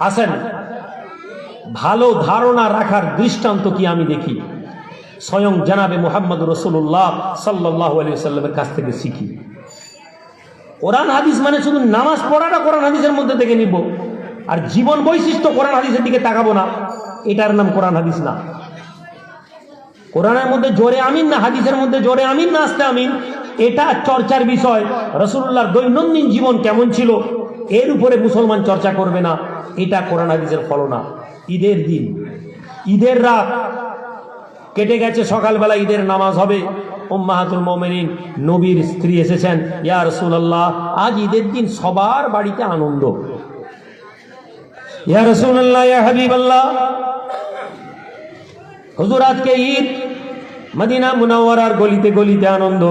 আসেন, ভালো ধারণা রাখার দৃষ্টান্ত কি আমি দেখি স্বয়ং জনাবে মুহাম্মদ রাসূলুল্লাহ সাল্লাল্লাহু আলাইহি ওয়াসাল্লামের কাছ থেকে শিখি। কোরআন হাদিস মানে শুধু নামাজ পড়াটা কোরআন হাদিসের মধ্যে থেকে নিব, আর জীবন বৈশিষ্ট্য কোরআন হাদিসের দিকে তাকাবো না, এটার নাম কোরআন হাদিস না। কোরআনের মধ্যে জোরে আমিন না, হাদিসের মধ্যে জোরে আমিন না আস্তে আমিন, এটা চর্চার বিষয়। রাসূলুল্লাহর দৈনন্দিন জীবন কেমন ছিল এর উপরে মুসলমান চর্চা করবে না, এটা কোরআন হাদিসের ফলো না। ঈদের দিন, ঈদের রাত কেটে গেছে, সকালবেলা ঈদের নামাজ হবে, উম্মাহাতুল মুমিনিন নবীর স্ত্রী এসেছেন, ইয়া রাসূলুল্লাহ আজ ঈদের দিন সবার বাড়িতে আনন্দ। ইয়া রাসূলুল্লাহ, ইয়া হাবিবাল্লাহ, হুজুর আজকে ঈদ, মদিনা মুনাওয়ারার গলিতে গলিতে আনন্দ,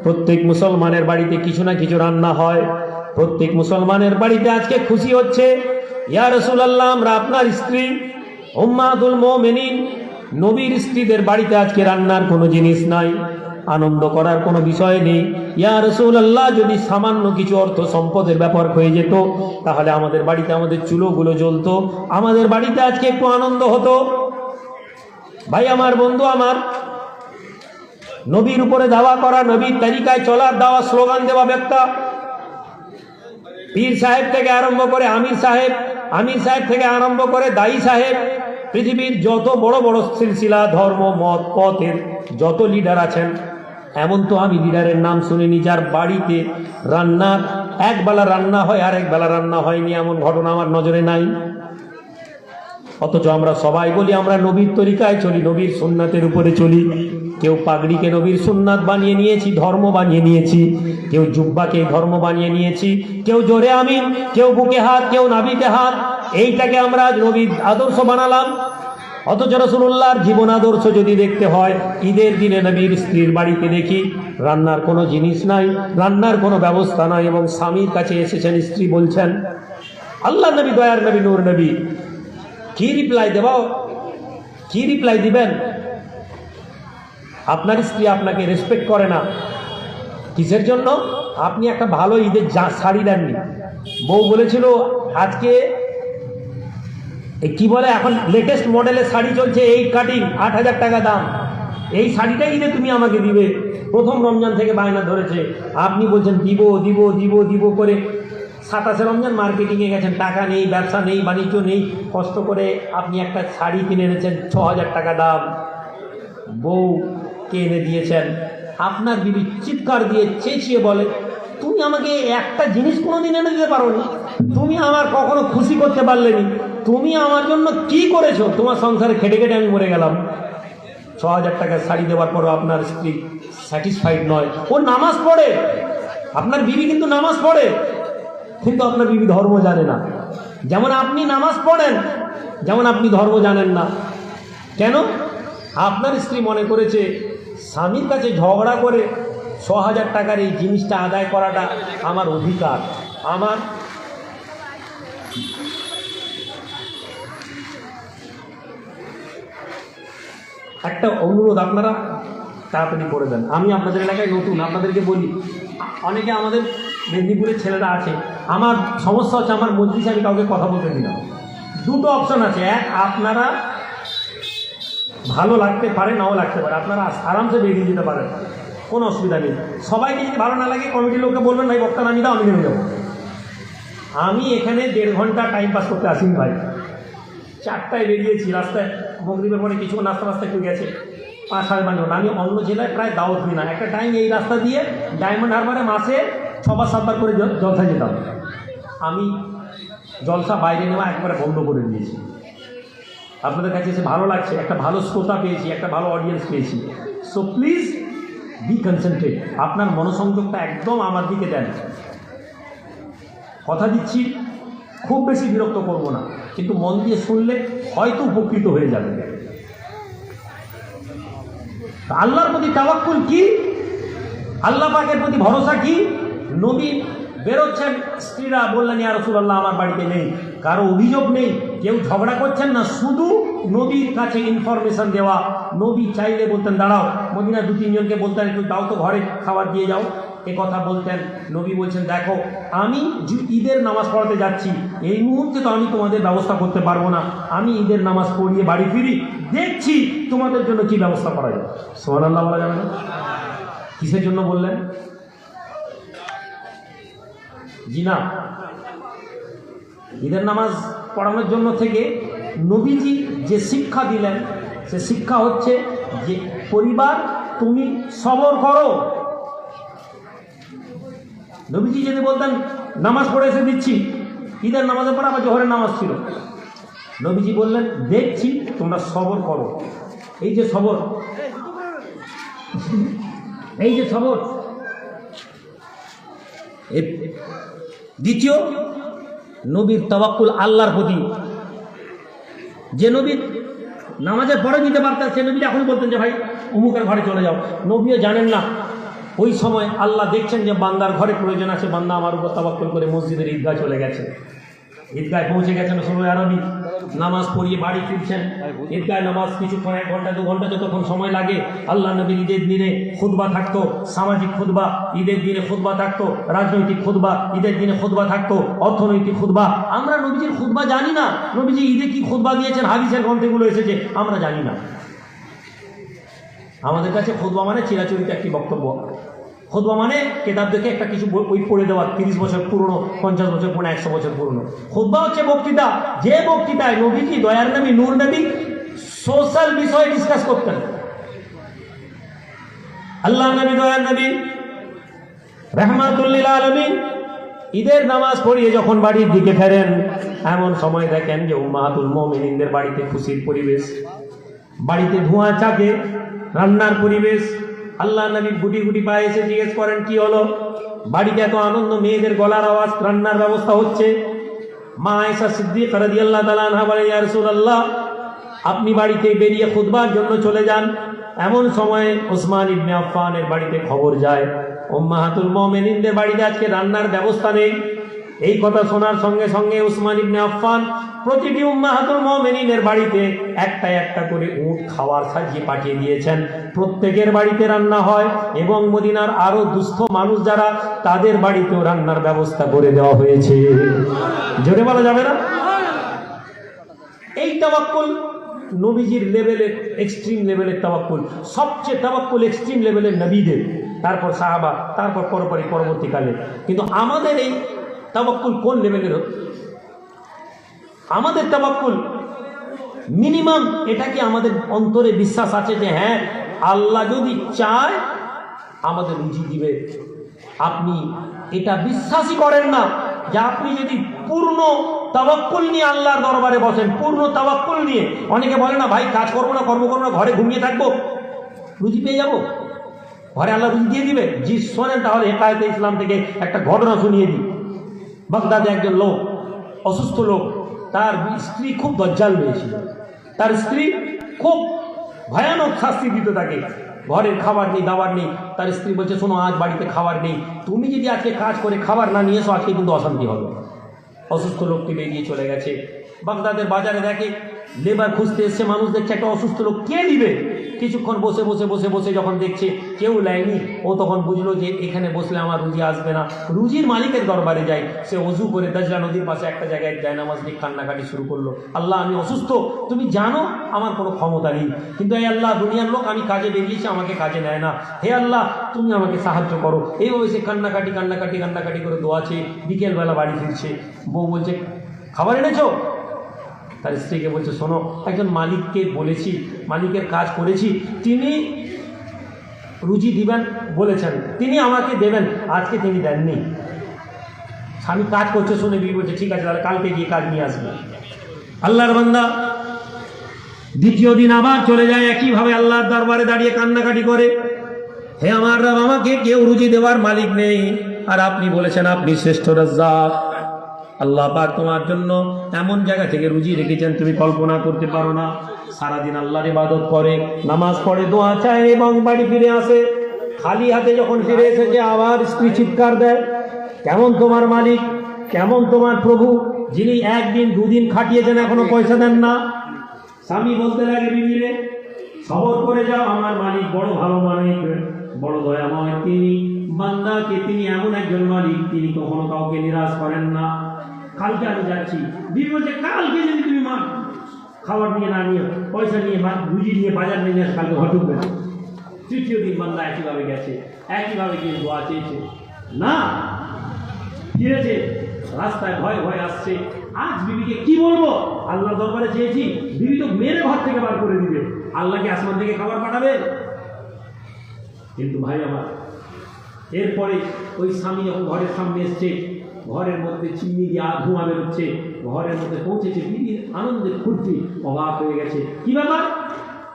প্রত্যেক মুসলমানের বাড়িতে কিছু না কিছু রান্না হয়, প্রত্যেক মুসলমানের বাড়িতে আজকে খুশি হচ্ছে। ইয়া রাসূলুল্লাহ, আমরা আপনার স্ত্রী উম্মাহাতুল মুমিনিন নবীর স্ত্রীদের বাড়িতে আজকে রান্নার কোনো জিনিস নাই, আনন্দ করার কোনো বিষয় নেই। ইয়া রাসূলুল্লাহ, যদি সামান্য কিছু অর্থ সম্পদের ব্যাপার হয়ে যেত তাহলে আমাদের বাড়িতে আমাদের চুলোগুলো জ্বলতো, আমাদের বাড়িতে আজকে একটু আনন্দ হতো। ভাই আমার, বন্ধু আমার, নবীর উপরে দাওয়া করা, নবীর তালিকায় চলার দাওয়া, স্লোগান দেওয়া ব্যক্তি, পীর সাহেব থেকে আরম্ভ করে আমির সাহেব, আমির সাহেব থেকে আরম্ভ করে দায়ী সাহেব, পৃথিবীর যত বড় বড় সিলসিলা ধর্ম মত পথের যত লিডার আছেন, এমন তো আমি লিডারের নাম শুনিনি যার বাড়িতে রান্নার একবেলা রান্না হয় আর একবেলা রান্না হয়নি, এমন ঘটনা আমার নজরে নাই। অথচ আমরা সবাই বলি আমরা নবীর তরিকায় চলি, নবীর সুন্নাতের উপরে চলি। কেউ পাগড়িকে নবীর সুন্নাত বানিয়ে নিয়েছি, ধর্ম বানিয়ে নিয়েছি, কেউ জুব্বাকে ধর্ম বানিয়ে নিয়েছি, কেউ জোরে আমিন, কেউ বুকে হাত, কেউ নাভিতে হাত, এইটাকে আমরা নবীর আদর্শ বানালাম। অথচ রাসূলুল্লাহর জীবন আদর্শ যদি দেখতে হয়, ঈদের দিনে নবীর স্ত্রীর বাড়িতে দেখি রান্নার কোনো জিনিস নাই, রান্নার কোনো ব্যবস্থা নাই, এবং স্বামীর কাছে এসেছেন, স্ত্রী বলছেন, আল্লাহ নবী, দয়ার নবী, নূর নবী, কি রিপ্লাই দেব, কি রিপ্লাই দিবেন? আপনার স্ত্রী আপনাকে রেসপেক্ট করে না, কিসের জন্য? আপনি একটা ভালো ঈদের শাড়ি দেননি। বউ বলেছিল আজকে কি বলে এখন লেটেস্ট মডেলের শাড়ি চলছে, 8 কাটিং, 8,000 টাকা দাম, এই শাড়িটা ঈদে তুমি আমাকে দিবে। প্রথম রমজান থেকে বায়না ধরেছে, আপনি বলছেন দিব দিব দিব দিব করে 27 রমজান মার্কেটিংয়ে গেছেন, টাকা নেই, ব্যবসা নেই, বাণিজ্য নেই, কষ্ট করে আপনি একটা শাড়ি কিনে এনেছেন 6,000 টাকা দাম, বউকে এনে দিয়েছেন। আপনার বিবি চিৎকার দিয়ে চেঁচিয়ে বলে, তুমি আমাকে একটা জিনিস কোনোদিন এনে দিতে পারো নি, তুমি আমার কখনো খুশি করতে পারলে নি, তুমি আমার জন্য কি করেছো? তোমার সংসারে খেটে খেটে আমি মরে গেলাম। 6,000 টাকার শাড়ি দেওয়ার পরও আপনার স্ত্রী স্যাটিসফাইড নয়। ও নামাজ পড়ে, আপনার বিবি কিন্তু নামাজ পড়ে, কিন্তু আপনার বিবি ধর্ম জানে না। যেমন আপনি নামাজ পড়েন, যেমন আপনি ধর্ম জানেন না। কেন? আপনার স্ত্রী মনে করেছে স্বামীর কাছে ঝগড়া করে 6,000 টাকার এই জিনিসটা আদায় করাটা আমার অধিকার। আমার একটা অনুরোধ, আপনারা তাড়াতাড়ি করে দেন। আমি আপনাদের এলাকায় নতুন, আপনাদেরকে বলি, অনেকে আমাদের মেদিনীপুরের ছেলেরা আছে, আমার সমস্যা হচ্ছে আমার মজলিসে আমি কাউকে কথা বলতে দিই না। দুটো অপশন আছে, এক, আপনারা ভালো লাগতে পারে, নাও লাগতে পারে, আপনারা আরামসে বেরিয়ে যেতে পারেন, কোনো অসুবিধা নেই। সবাইকে যদি ভালো না লাগে কমিটির লোককে বলবেন ভাই বক্তা নামিয়ে দাও, আমি নেমে যাবো। আমি এখানে 1.5 ঘন্টা টাইম পাস করতে আসিনি ভাই। 4টায় বেরিয়েছি, রাস্তায় মগরিবের পরে কিছু নাস্তা একটু গেছে, 5-5.5 ঘন্টা। আমি অন্য জেলায় প্রায় দাওয়াত দিই না, একটা টাইম এই রাস্তা দিয়ে ডায়মন্ড হারবারে মাসে 6-7বার করে জলসা যেতাম। আমি জলসা বাইরে নেওয়া একবারে বন্ধ করে দিয়েছি। আপনাদের কাছে এসে ভালো লাগছে, একটা ভালো শ্রোতা পেয়েছি, একটা ভালো অডিয়েন্স পেয়েছি। সো প্লিজ বি কনসেন্ট্রেট, আপনার মনোসংযোগটা একদম আমার দিকে দেন। কথা দিচ্ছি খুব বেশি বিরক্ত করব না, কিন্তু মন দিয়ে শুনলে হয়তো উপকৃত হয়ে যাবে। আল্লাহর প্রতি তাওয়াক্কুল কি, আল্লাহ পাকের প্রতি ভরসা কি? নবী বেরোচ্ছেন, স্ত্রীরা বললেন ইয়া রাসূলুল্লাহ আমার বাড়িতে নেই, কারো অভিযোগ নেই, কেউ ঝগড়া করছেন না, শুধু নবীর কাছে ইনফরমেশন দেওয়া। নবী চাইলে বলতেন দাঁড়াও, মদিনা 2-3 জনকে বলতেন একটু দাও তো ঘরে খাবার দিয়ে যাও, এ কথা বলতেন। নবী বলছেন, দেখো আমি ঈদের নামাজ পড়াতে যাচ্ছি, এই মুহূর্তে তো আমি তোমাদের ব্যবস্থা করতে পারবো না, আমি ঈদের নামাজ পড়িয়ে বাড়ি ফিরি, দেখছি তোমাদের জন্য কি ব্যবস্থা করা যায়। সুবহানাল্লাহ বলা যাবে না? কিসের জন্য বললেন? জি না, ঈদের নামাজ পড়ানোর জন্য থেকে নবীজি যে শিক্ষা দিলেন সে শিক্ষা হচ্ছে যে পরিবার তুমি সবর করো। নবীজি যদি বলতেন নামাজ পড়ে এসে দিচ্ছি, ঈদের নামাজের পর আবার জোহরের নামাজ ছিল, নবীজি বললেন দেখছি তোমরা সবর করো। এই যে সবর, এই যে সবর। দ্বিতীয়, নবীর তাওয়াক্কুল আল্লাহর প্রতি। যে নবী নামাজের পরে দিতে পারতেন সে নবী এখন বলতেন যে ভাই অমুকের ঘরে চলে যাও। নবীও জানেন না ওই সময় আল্লাহ দেখছেন যে বান্দার ঘরে প্রয়োজন আছে, বান্দা আমার উপর তাওয়াক্কুল করে মসজিদের ঈদগাহ চলে গেছে, ঈদগায় পৌঁছে গেছেন, সময় আরবি নামাজ পড়িয়ে বাড়ি ফিরছেন। ঈদগায় নামাজ কিছুক্ষণ, 1 ঘন্টা 2 ঘন্টা যতক্ষণ সময় লাগে। আল্লাহ নবীর ঈদের দিনে খুতবা থাকতো, সামাজিক খুতবা, ঈদের দিনে খুতবা থাকতো, রাজনৈতিক খুতবা, ঈদের দিনে খুতবা থাকতো, অর্থনৈতিক খুতবা। আমরা নবীজির খুতবা জানি না, নবীজি ঈদে কি খুতবা দিয়েছেন হাদিসের গ্রন্থেগুলো এসেছে আমরা জানি না। আমাদের কাছে খুতবা মানে চিরাচরিত একটি বক্তব্য। খুতবা মানে কেতাব দেখে একটা কিছু বই পড়ে দেওয়া, 30 বছর পুরনো, 50 বছর পুরনো, 100 বছর পুরনো। খুতবা হচ্ছে বক্তৃতা, যে বক্তৃতায় নবীজি দয়ার নবী নূর নবী সোশ্যাল বিষয়ে ডিসকাস করতেন। আল্লাহ নবী দয়ার নবী রাহমাতুল লিল আলামিন ঈদের নামাজ পড়িয়ে যখন বাড়ির দিকে ফেরেন, এমন সময় দেখেন যে উম্মাহাতুল মুমিনিনদের বাড়িতে খুশির পরিবেশ, বাড়িতে ধোঁয়া চাকে, রান্নার পরিবেশ। আল্লাহ নবীর গুটি গুটি পায়ে এসে জিজ্ঞেস করেন কি হলো? বাড়িতে এত আনন্দ, মেয়েদের গলার আওয়াজ, রান্নার ব্যবস্থা হচ্ছে। মা আয়েশা সিদ্দিকা রাদিয়াল্লাহু তাআলা আনহা বলে, ইয়া রাসূলুল্লাহ আপনি বাড়িতে বেরিয়ে খুতবার জন্য চলে যান। এমন সময় ওসমান ইবনে আফফানের বাড়িতে খবর যায় উম্মাহাতুল মুমিনিনদের বাড়িতে আজকে রান্নার ব্যবস্থা নেই। এই কথা শোনার সঙ্গে সঙ্গে ওসমান ইবনে আফফান প্রতিটি উম্মাহাতুল মুমিনিনের বাড়িতে একটা একটা করে উট খাওয়ার সাজিয়ে পাঠিয়ে দিয়েছেন। প্রত্যেকের বাড়িতে রান্না হয় এবং মদিনার আরো দুস্থ মানুষ যারা, তাদের বাড়িতেও রান্নার ব্যবস্থা করে দেওয়া হয়েছে। জোরে বলা যাবে না? এই তাওয়াক্কুল নবীজির লেভেলের, এক্সট্রিম লেভেলের তাওয়াক্কুল। সবচেয়ে তাওয়াক্কুল এক্সট্রিম লেভেলের নবীদের, তারপর সাহাবা, তারপর পরবর্তীকালে। কিন্তু আমাদের এই তাওয়াক্কুল কোন লেভেলের? আমাদের তাওয়াক্কুল মিনিমাম এটা কি আমাদের অন্তরে বিশ্বাস আছে যে হ্যাঁ আল্লাহ যদি চায় আমাদের রুজি দিবে? আপনি এটা বিশ্বাসই করেন না যে আপনি যদি পূর্ণ তাওয়াক্কুল নিয়ে আল্লাহর দরবারে বসেন, পূর্ণ তাওয়াক্কুল নিয়ে। অনেকে বলে না ভাই কাজ করবো না, কর্ম করবো না, ঘরে ঘুমিয়ে থাকবো, রুজি পেয়ে যাবো, ঘরে আল্লাহ রুজি দিয়ে দিবে। জি শোনেন তাহলে হেকায়েতে ইসলাম থেকে একটা ঘটনা শুনিয়ে দিই। বাগদাদে একজন লোক, অসুস্থ লোক, তার স্ত্রী খুব দজ্জাল মেয়ে ছিল। তার স্ত্রী খুব ভয়ানক শাস্তি দিত তাকে, ঘরের খাবার নেই, দাবার নেই। তার স্ত্রী বলছে শোনো আজ বাড়িতে খাবার নেই, তুমি যদি আজকে কাজ করে খাবার না নিয়ে এসো আজকে কিন্তু অশান্তি হবে। অসুস্থ লোকটি বেরিয়ে চলে গেছে। বাগদাদের বাজারে দেখে লেবার খুঁজতে এসছে, মানুষ দেখছে একটা অসুস্থ লোক, কে দিবে? কিছুক্ষণ বসে বসে বসে বসে যখন দেখছে কেউ লাইনি, ও তখন বুঝলো যে এখানে বসলে আমার রুজি আসবে না। রুজির মালিকের দরবারে যায়। সে অজু করে দাজলা নদীর পাশে একটা জায়গায় জায়নামাজ নিয়ে কান্নাকাটি শুরু করলো। আল্লাহ আমি অসুস্থ, তুমি জানো আমার কোনো ক্ষমতা নেই, কিন্তু এই আল্লাহ দুনিয়ার লোক, আমি কাজে বেরিয়েছি আমাকে কাজে নেয় না, হে আল্লাহ তুমি আমাকে সাহায্য করো। এইভাবে সে কান্নাকাটি কান্নাকাটি কান্নাকাটি করে দোয়াছে। বিকেলবেলা বাড়ি ফিরছে, বউ বলছে খাবার এনেছো? তার স্ত্রীকে বলছে শোনো একজন মালিককে বলেছি, মালিকের কাজ করেছি, তিনি রুজি দিবেন বলেছেন, তিনি আমাকে দেবেন, আজকে তিনি দেননি। স্বামী কাজ করছে শুনে বিবি বলছে ঠিক আছে তাহলে কালকে গিয়ে কাজ নিয়ে আসবে। আল্লাহর বান্দা দ্বিতীয় দিন আবার চলে যায়, একইভাবে আল্লাহর দরবারে দাঁড়িয়ে কান্নাকাটি করে, হে আমার রব আমাকে কেউ রুজি দেওয়ার মালিক নেই, আর আপনি বলেছেন আপনি শ্রেষ্ঠ রাজ্জাক। আল্লাহ পাক তোমার জন্য এমন জায়গা থেকে রুজি রেখেছেন তুমি কল্পনা করতে পারো না। সারাদিন আল্লাহর ইবাদত করে, নামাজ পড়ে, দোয়া চায় এবং বাড়ি ফিরে আসে। খালি হাতে যখন ফিরে এসেছে আবার স্ত্রী চিৎকার দেয়, কেমন তোমার মালিক, কেমন তোমার প্রভু, যিনি একদিন দুদিন খাটিয়েছেন এখনো পয়সা দেন না। স্বামী বলতে লাগে বিবিরে সবর করে যাও, আমার মালিক বড় ভালো মালিক, বড় দয়াময় তিনি, বান্দাকে তিনি এমন একজন মালিক, তিনি কখনো কাউকে নিরাশ করেন না। কালকে আমি যাচ্ছি, বিবি বলছে কালকে যদি তুমি মা খাবার নিয়ে না নিয়ে পয়সা নিয়ে বুঝি নিয়ে বাজার নিয়ে আসে, কালকে ঘর ঢুকবে না। তৃতীয় দিন বান্দা একইভাবে গেছে, একইভাবে গিয়ে দোয়া চেয়েছে, না ফিরেছে, রাস্তায় ভয় ভয় আসছে। আজ বিবিকে কি বলবো, আল্লাহ দরবারে চেয়েছি, বিবি তো মেরে ঘর থেকে বার করে দিবে, আল্লাহকে আসমান থেকে খাবার পাঠাবে। কিন্তু ভাই আমার, এরপরে ওই স্বামী যখন ঘরের সামনে এসছে, ঘরের মধ্যে চিমনি দিয়ে ধোঁয়া বেরোচ্ছে, ঘরের মধ্যে পৌঁছেছে, বিবির আনন্দে ফুর্তি, অবাক হয়ে গেছে। কি ব্যাপার?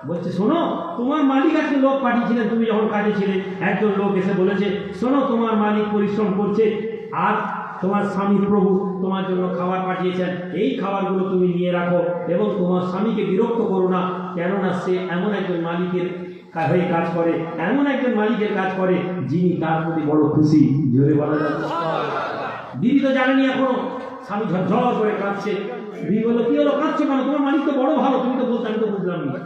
বলছে শোনো, তোমার মালিক আজকে লোক পাঠিয়েছিলেন, তুমি যখন কাজে ছিলে, একজন লোক এসে বলেছে শোনো তোমার মালিক পরিশ্রম করছে আর তোমার স্বামী প্রভু তোমার জন্য খাবার পাঠিয়েছেন, এই খাবারগুলো তুমি নিয়ে রাখো এবং তোমার স্বামীকে বিরক্ত করো না, কেননা সে এমন একজন মালিকের হয়ে কাজ করে, এমন একজন মালিকের কাজ করে যিনি তার প্রতি বড় খুশি। জোরে বলা যাচ্ছে। বিবি তো জানেনি এখনো, স্বামী ঝরঝর করে কাঁদছে। বিবি বললো কি হলো, কাঁদছো কেন? তোমার মালিক তো বড় ভালো, তুমি তো বলতে, আমি তো বুঝলাম না।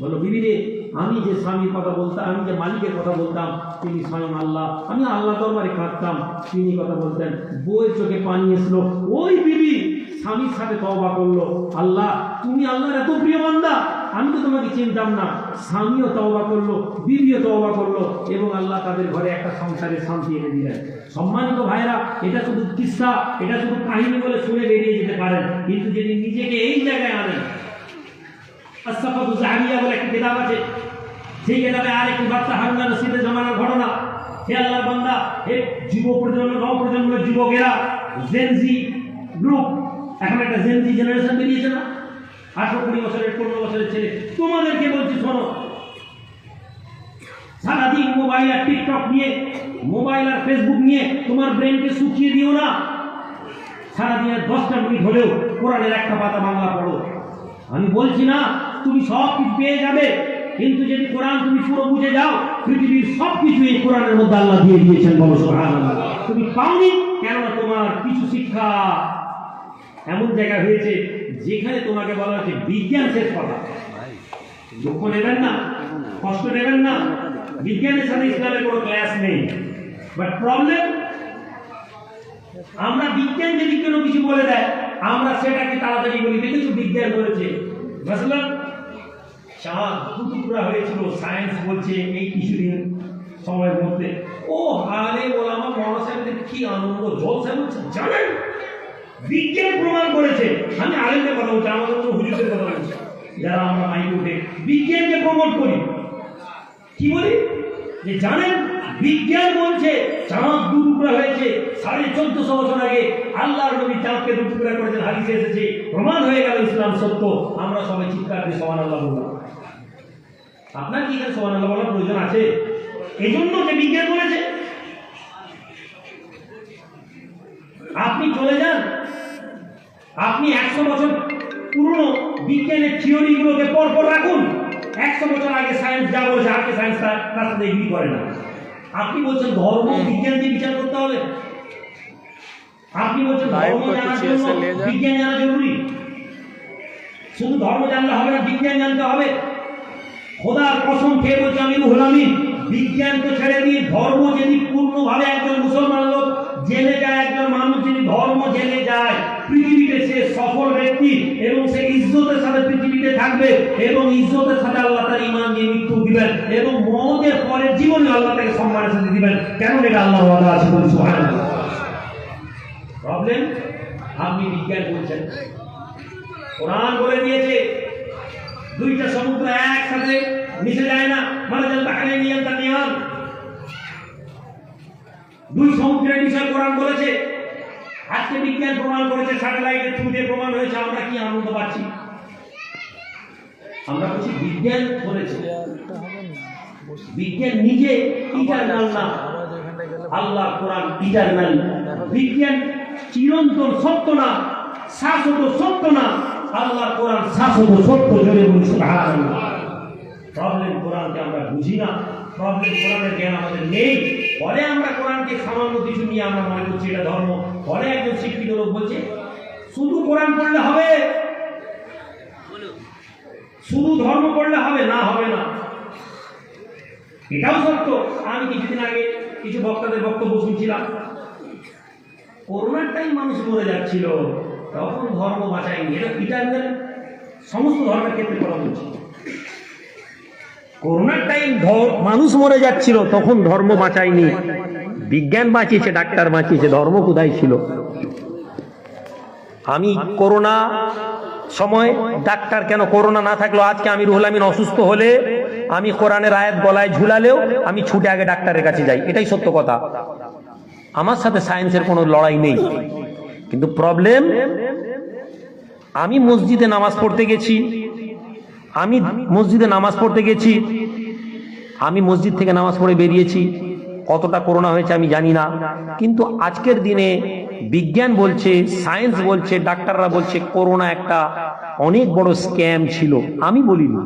বললো বিবি রে, আমি যে স্বামীর কথা বলতাম, আমি যে মালিকের কথা বলতাম, তিনি স্বয়ং আল্লাহ, আমি আল্লাহ দরবারে কাঁদতাম, তিনি কথা বলতেন, বউয়ের চোখে পানি এসলো। ওই বিবি স্বামীর সাথে তওবা করলো, আল্লাহ তুমি আল্লাহর এত প্রিয় বান্দা, আমি তো তোমাকে চিনতাম না। স্বামীও তওবা করলো, বিবিও তওবা করলো এবং আল্লাহ তাদের ঘরে একটা সংসারের শান্তি এনে দিলেন। সম্মানিত ভাইরা, এটা শুধু কিস্সা, এটা শুধু কাহিনী বলে শুনে বেরিয়ে যেতে পারেন, কিন্তু যদি নিজেকে এই জায়গায় আনেন, আসসাফাতু জাহারিয়া বলে একটা কিতাব আছে, সেই কিতাবে আর একটি বাচ্চা হারুনা রশিদের জামানার ঘটনা। হে আল্লাহর বান্দা, হে যুব প্রজন্ম, নব প্রজন্মের যুবকেরা, জেনজি গ্রুপ, এখন একটা জেনজি জেনারেশন বেরিয়েছে না, 18-20 বছরের 15 বছরের ছেলে, তোমাদেরকে বলছি শোনো, সারাদিন মোবাইল আর টিকটক নিয়ে, মোবাইল আর ফেসবুক নিয়ে তোমার ব্রেনকে শুকিয়ে দিও না। সারাদিনের 10টা মিনিট হলেও কোরআনের একটা পাতা বাংলা পড়ো। আমি বলছি না তুমি সব কিছু পেয়ে যাবে, কিন্তু যদি কোরআন তুমি পুরো বুঝে যাও, পৃথিবীর সব কিছু এই কোরআনের মধ্যে আল্লাহ দিয়ে দিয়েছেন, বলো সুবহানাল্লাহ। তুমি পাওনি, কেননা তোমার কিছু শিক্ষা এমন জায়গা হয়েছে যেখানে তোমাকে বলা হচ্ছে বিজ্ঞান শেষ কথা। দুঃখ নেবেন না, কষ্ট নেবেন না, বিজ্ঞানের সাথে ইসলামের কোনো ক্লাস নেই। বাট প্রবলেম, আমরা বিজ্ঞান যদি কোনো কিছু বলে দেয়, আমরা সেটাকে তাড়াতাড়ি বলি দেখেছো বিজ্ঞান বলেছে। বুঝলেন, চাঁদ টুকরা হয়েছিল, সায়েন্স বলছে এই কিছুদিন সময়ের মধ্যে। ও হালে ওলামা মৌলানা সাহেবদের কি আনন্দ, জলসা বলছে, জানেন বিজ্ঞান প্রমাণ করেছে। আমি আলেমদের কথা বলছি, আমাদের তো হুজুরদের কথা বলছি, যারা আমরা মাইকে উঠে বিজ্ঞানকে প্রমোট করি। কি বলি যে জানেন বিজ্ঞান বলছে চাঁদ দু টুকরা হয়েছে 1450 বছর আগে, আল্লাহর নবী চাঁদকে দু টুকরা করেছেন, হাদিসে এসেছে, প্রমাণ হয়ে গেল ইসলাম সত্য। আমরা সবাই চিৎকার দিয়ে সুবহানাল্লাহ বললাম। আপনার কি এখানে সুবহানাল্লাহ বলার প্রয়োজন আছে? এই জন্য যে বিজ্ঞান বলেছে। আপনি চলে যান, আপনি 100 বছর পুরনো বিজ্ঞানের থিওরিগুলোকে পরপর রাখুন। 100 বছর আগে সায়েন্স যা বলেছে, আজকে সায়েন্স তার সাথে এগ্রি করে না। আপনি বলছেন ধর্ম বিজ্ঞান দিয়ে বিচার করতে হবে, আপনি বলছেন ধর্ম জানার জন্য বিজ্ঞান জানা জরুরি। শুধু ধর্ম জানলে হবে না, বিজ্ঞান জানতে হবে। খোদার কসম খেয়ে বলছি আমি রুহুল আমিন, বিজ্ঞান তো ছেড়ে দিয়ে ধর্ম যদি পূর্ণভাবে একজন মুসলমান লোক জেনে যায়, একজন মানুষ যদি ধর্ম জেনে যায়, পৃথিবীতে সে সফল ব্যক্তি এবং সে ইজ্জতের সাথে পৃথিবীতে থাকবে এবং ইজ্জতের সাথে আল্লাহ তার ঈমান দিয়ে মৃত্যু দিবেন এবং মওতের পরের জীবনে আল্লাহ তাকে সম্মানের সাথে দিবেন। কেন এটা আল্লাহর ওয়াদা আছে, বলি সুবহানাল্লাহ। প্রবলেম, আপনি বিজ্ঞান বলছেন, কোরআন বলে দিয়েছে দুইটা সমুদ্র একসাথে মিশে যায় না, মারাজাল বাহরাইনি ইয়ালতাকিয়ান। দুই সমুদ্রের বিষয় কোরআন বলেছে। আজকে বিজ্ঞান প্রমাণ করেছে, স্যাটেলাইটের থ্রু দিয়ে প্রমাণ হয়েছে। আমরা কি আনন্দ পাচ্ছি? আমরা বলছি বিজ্ঞান বলেছে। বিজ্ঞান নিজে ইটারনাল না, আল্লাহ কোরআন ইটারনাল। বিজ্ঞান চিরন্তন সত্য না, শাশ্বত সত্য না, আল্লাহ কোরআন শাশ্বত সত্য। জোরে বলি সুবহানাল্লাহ। প্রবলেম, কোরআনকে আমরা বুঝি না, প্রবলেম কোরআনের জ্ঞান আমাদের নেই। পরে আমরা কোরআনকে সামান্য কিছু নিয়ে আমরা মনে করছি এটা ধর্ম। পরে একজন শিক্ষিত লোক বলছে শুধু কোরআন পড়লে হবে, শুধু ধর্ম পড়লে হবে না, হবে না। এটাও সত্য। আমি কিছুদিন আগে কিছু বক্তাদের বক্তব্য শুনছিলাম, করোনার টাইম মানুষ মরে যাচ্ছিল, তখন ধর্ম বাঁচায়নি। এটা পিটারদের সমস্ত ধর্মের ক্ষেত্রে কথা বলছি। করোনার টাইম মানুষ মরে যাচ্ছিল, তখন ধর্ম বাঁচায়নি, বিজ্ঞান বাঁচিয়েছে, ডাক্তার বাঁচিয়েছে, ধর্ম কোথায় ছিল? আমি করোনা সময় ডাক্তার কেন, করোনা না থাকলেও আজকে আমি রুহুল আমিন অসুস্থ হলে আমি কোরআনের আয়াত গলায় ঝুলালেও আমি ছুটে আগে ডাক্তারের কাছে যাই, এটাই সত্য কথা। আমার সাথে সায়েন্সের কোনো লড়াই নেই। কিন্তু প্রবলেম, আমি মসজিদে নামাজ পড়তে গেছি, আমি মসজিদ থেকে নামাজ পড়ে বেরিয়েছি, কতটা করোনা হয়েছে আমি জানি না। কিন্তু আজকের দিনে বিজ্ঞান বলছে, সায়েন্স বলছে, ডাক্তাররা বলছে করোনা একটা অনেক বড় স্ক্যাম ছিল। আমি বলিনি।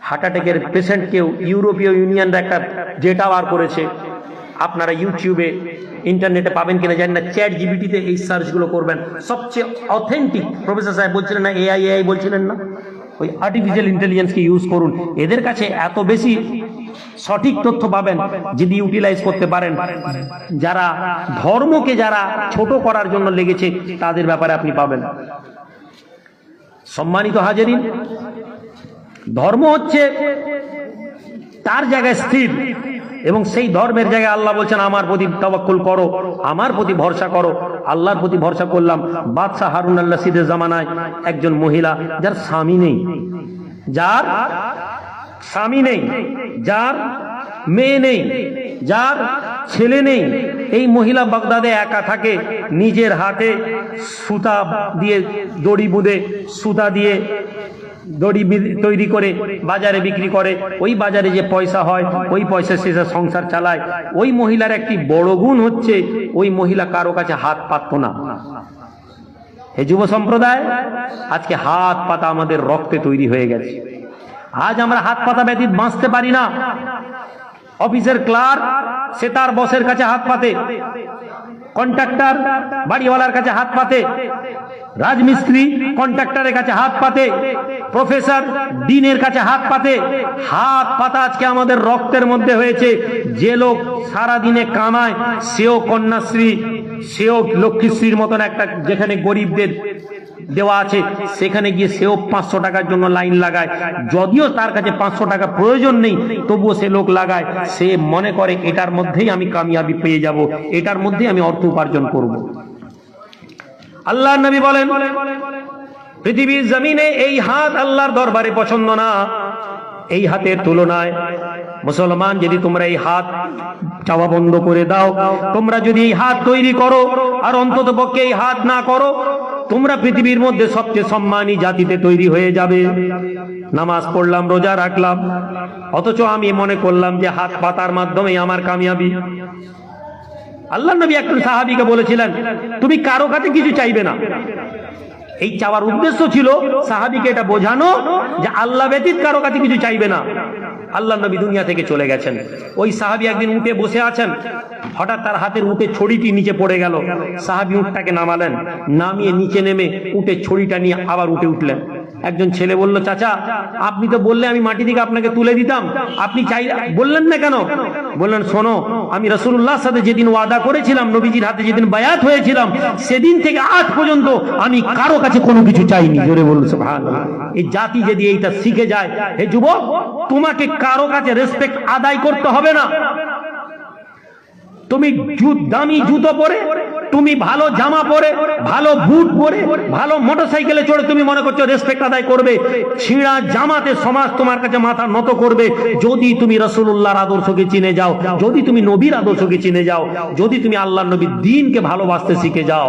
হার্ট অ্যাটাকের পেশেন্টকেও ইউরোপীয় ইউনিয়নরা একটা ডেটা বার করেছে, আপনারা ইউটিউবে ইন্টারনেটে পাবেন কিনা জানি না, চ্যাট জিপিটিতে এই সার্চগুলো করবেন, সবচেয়ে অথেন্টিক। প্রফেসর সাহেব বলছিলেন না এআই বলছিলেন না, ওই আর্টিফিশিয়াল ইন্টেলিজেন্সকে ইউজ করুন, এদের কাছে এত বেশি সঠিক তথ্য পাবেন যদি ইউটিলাইজ করতে পারেন। যারা ধর্মকে যারা ছোট করার জন্য লেগেছে তাদের ব্যাপারে আপনি পাবেন। সম্মানিত হাজিরিন, ধর্ম হচ্ছে তার জায়গায় স্থির, এবং সেই ধর্মের জায়গায় আল্লাহ বলছেন আমার প্রতি তাওয়াক্কুল করো, আমার প্রতি ভরসা করো। আল্লাহর প্রতি ভরসা করলাম। বাদশাহ হারুন আল রশিদের জামানায় একজন মহিলা, যার স্বামী নেই, যার মেয়ে নেই, যার ছেলে নেই, এই মহিলা বাগদাদে একা থাকে, নিজের হাতে সুতা দিয়ে দড়ি বুঁধে, সুতা দিয়ে দড়ি তৈরি করে বাজারে বিক্রি করে। ওই বাজারে যে পয়সা হয় ওই পয়সা শেষে সংসার চালায়। ওই মহিলার একটি বড় গুণ হচ্ছে ওই মহিলা কারো কাছে হাত পাতত না। হে যুব সম্প্রদায়, আজকে হাত পাতা আমাদের রক্তে তৈরি হয়ে গেছে। আজ আমরা হাত পাতা ব্যতীত বাঁচতে পারি না। অফিসের ক্লার্ক সে তার বসের কাছে হাত পাতে, কন্ট্রাক্টর বাড়িওয়ালার কাছে হাত পাতে, রাজমিস্ত্রি কন্ট্রাক্টরের কাছে হাত পাতে, প্রফেসর ডিনের কাছে হাত পাতে। হাত পাতা আজকে আমাদের রক্তের মধ্যে হয়েছে। যে লোক সারা দিনে কামায় সেও কন্যাশ্রী, সেও লক্ষ্মীশ্রীর মতন একটা, যেখানে গরিবদের দেওয়া আছে সেখানে গিয়ে সেও 500 টাকার জন্য লাইন লাগায়। যদিও তার কাছে 500 টাকা প্রয়োজন নেই, তবুও সে লোক লাগায়। সে মনে করে এটার মধ্যেই আমি কামিয়াবি পেয়ে যাব, এটার মধ্যেই আমি অর্থ উপার্জন করব। আল্লাহর নবী বলেন, পৃথিবীর জমিনে এই হাত আল্লাহর দরবারে পছন্দ না। এই হাতের তুলনায় মুসলমান, যদি তোমরা এই হাত চাওয়া বন্ধ করে দাও, তোমরা যদি এই হাত তৈরি করো আর অন্তত পক্ষে এই হাত না করো, তোমরা পৃথিবীর মধ্যে সবচেয়ে সম্মানী জাতিতে তৈরি হয়ে যাবে। নামাজ পড়লাম, রোজা রাখলাম, অথচ আমি মনে করলাম যে হাত পাতার মাধ্যমে আমার কামিয়াবি। আল্লাহর নবী একজন সাহাবীকে বলেছিলেন, তুমি কারো কাছে কিছু চাইবে না। এই চাওয়ার উদ্দেশ্য ছিল সাহাবীকে এটা বোঝানো যে আল্লাহ ব্যতীত কারো কাছে কিছু চাইবে না। আল্লাহর নবী দুনিয়া থেকে চলে গেছেন। ওই সাহাবী একদিন উঠে বসে আছেন, হঠাৎ তার হাতের উটের ছড়িটি নিচে পড়ে গেল। সাহাবী উটটাকে নামালেন, নামিয়ে নিচে নেমে উটের ছড়িটা নিয়ে আবার উঠে উঠলেন। একজন ছেলে বলল, চাচা আপনি তো বললে আমি মাটি থেকে আপনাকে তুলে দিতাম, আপনি বললেন না কেন? বললেন, শোনো, আমি রাসূলুল্লাহর সাথে যেদিন ওয়াদা করেছিলাম, নবীজির হাতে যেদিন বায়াত হয়েছিলাম, সেদিন থেকে আজ পর্যন্ত আমি কারো কাছে কোনো কিছু চাইনি। জোরে বলুন সুবহানাল্লাহ। এই জাতি যদি এইটা শিখে যায়, হে যুবক, তোমাকে কারো কাছে রেসপেক্ট আদায় করতে হবে না। তুমি দামি জুতো পরে, তুমি ভালো জামা পরে, ভালো বুট পরে, ভালো মোটরসাইকেলে চড়ে তুমি মনে করছো রেসপেক্ট আদায় করবে। ছিঁড়া জামাতে সমাজ তোমার কাছে মাথা নত করবে যদি তুমি রাসূলুল্লাহর আদর্শকে চিনে যাও, যদি তুমি নবীর আদর্শকে চিনে যাও, যদি তুমি আল্লাহর নবীর দ্বীনকে ভালোবাসতে শিখে যাও।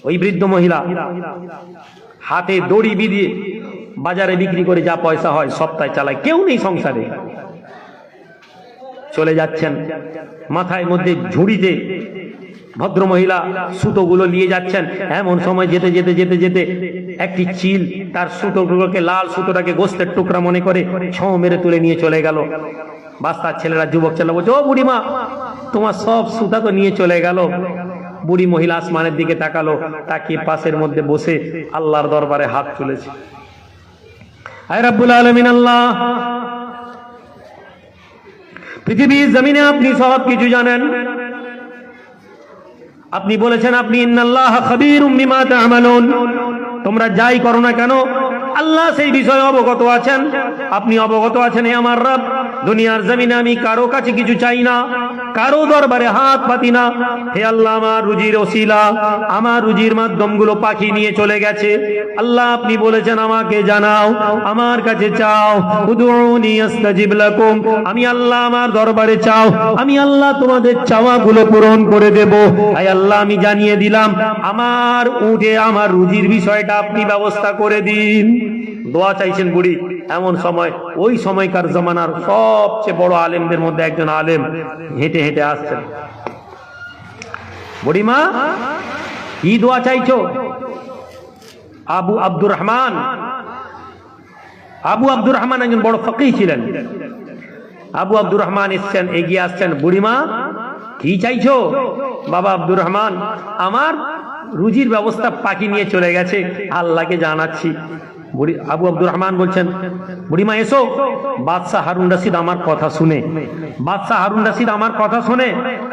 ওই বৃদ্ধ মহিলা হাতে দড়ি বিধিয়ে বাজারে বিক্রি করে যা পয়সা হয় সপ্তাহে চালায়, কেউ নেই সংসারে। চলে যাচ্ছেন, মাথায় মধ্যে ঝুড়িতে ভদ্র মহিলা সুতোগুলো নিয়ে যাচ্ছেন। এমন সময় যেতে যেতে যেতে যেতে একটি চিল তার সুতোগুলোকে, লাল সুতোটাকে গোস্তের টুকরা মনে করে ছোঁ মেরে তুলে নিয়ে চলে গেল। বাস্তার ছেলেরা, যুবক ছেলে বলছে, ও বুড়িমা, তোমার সব সুতা তো নিয়ে চলে গেল। বুড়ি মহিলা আসমানের দিকে তাকালো, তাকিয়ে পাশের মধ্যে বসে আল্লাহর দরবারে হাত তুলেছে। আয় রব্বুল আলামিন আল্লাহ, পৃথিবীর জমিনে আপনি সব কিছু জানেন। আপনি বলেছেন আপনি ইন্নাল্লাহা খাবীরুম বিমা তা'মালুন, তোমরা যাই করো না কেন আল্লাহ সেই বিষয়ে অবগত আছেন। আপনি অবগত আছেন। হে আমার রব, দুনিয়ার জমিনে আমি কারো কাছে কিছু চাই না, কারো দরবারে হাত পাতি না। হে আল্লাহ, আমার রুজির ওসিলা, আমার রুজির মাধ্যমগুলো পাখি নিয়ে চলে গেছে। আল্লাহ আপনি বলেছেন আমাকে জানাও, আমার কাছে চাও। উদউনি আস্তাজিব লাকুম, আমি আল্লাহ আমার দরবারে চাও, আমি আল্লাহ তোমাদের চাওয়াগুলো পূরণ করে দেব। হে আল্লাহ, আমি জানিয়ে দিলাম আমার উঠে আমার রুজির বিষয়টা আপনি ব্যবস্থা করে দিন। দোয়া চাইছেন বুড়ি। এমন সময় ওই সময়কার জামানার সবচেয়ে বড় আলেমদের মধ্যে একজন আলেম হেঁটে হেঁটে আসছেন। বুড়িমা, কি দোয়া চাইছো? আবু আব্দুর রহমান, আবু আব্দুর রহমান একজন বড় ফকিহ ছিলেন। আবু আব্দুর রহমান এসছেন, এগিয়ে আসছেন। বুড়িমা, কি চাইছো? বাবা আব্দুর রহমান, আমার রুজির ব্যবস্থা পাখি নিয়ে চলে গেছে, আল্লাহকে জানাচ্ছি। আবু আব্দুর রহমান বলছেন, বুড়িমা এসো। বাদশাহ হারুন রশিদ আমার কথা শুনে, বাদশাহ হারুন রশিদ আমার কথা শুনে,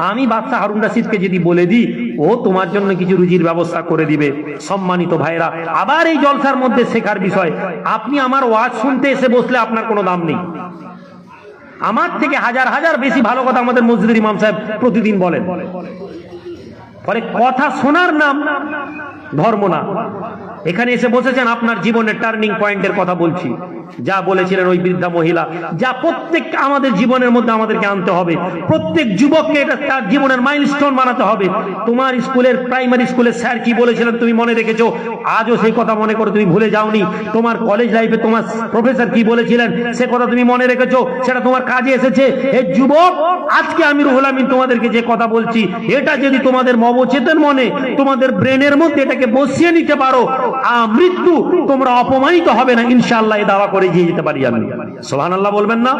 আমি বাদশাহ হারুন রশিদকে যদি বলে দিই ও তোমার জন্য কিছু রুজির ব্যবস্থা করে দিবে। সম্মানিত ভাইরা, আবার এই জলসার মধ্যে শেখার বিষয়, আপনি আমার ওয়াজ শুনতে এসে বসলে আপনার কোনো দাম নেই। আমার থেকে হাজার হাজার বেশি ভালো কথা আমাদের মসজিদের ইমাম সাহেব প্রতিদিন বলেন। পরে কথা শোনার নাম ধর্ম না। এখানে এসে বসেছেন, আপনার জীবনের টার্নিং পয়েন্টের কথা বলছি। যা বলেছিলেন ওই বৃদ্ধা মহিলা, যা প্রত্যেক আমাদের জীবনের মধ্যে আমাদেরকে আনতে হবে। প্রত্যেক যুবককে এটা তার জীবনের মাইলস্টোন বানাতে হবে। তোমার স্কুলের প্রাইমারি স্কুলের স্যার কি বলেছিলেন তুমি মনে রেখেছো, আজও সেই কথা মনে করে তুমি ভুলে যাওনি। তোমার কলেজ লাইফে তোমার প্রফেসর কি বলেছিলেন সে কথা তুমি মনে রেখেছো, সেটা তোমার কাজে এসেছে। এই যুবক, আজকে আমি রুহুল আমিন তোমাদেরকে যে কথা বলছি, এটা যদি তোমাদের অবচেতন মনে, তোমাদের ব্রেনের মধ্যে এটাকে বসিয়ে নিতে পারো, মৃত্যু তোমরা অপমানিত হবে না ইনশাআল্লাহ। এই দাওয়া করে দিয়ে যেতে পারি আমি। সুবহানাল্লাহ বলবেন না?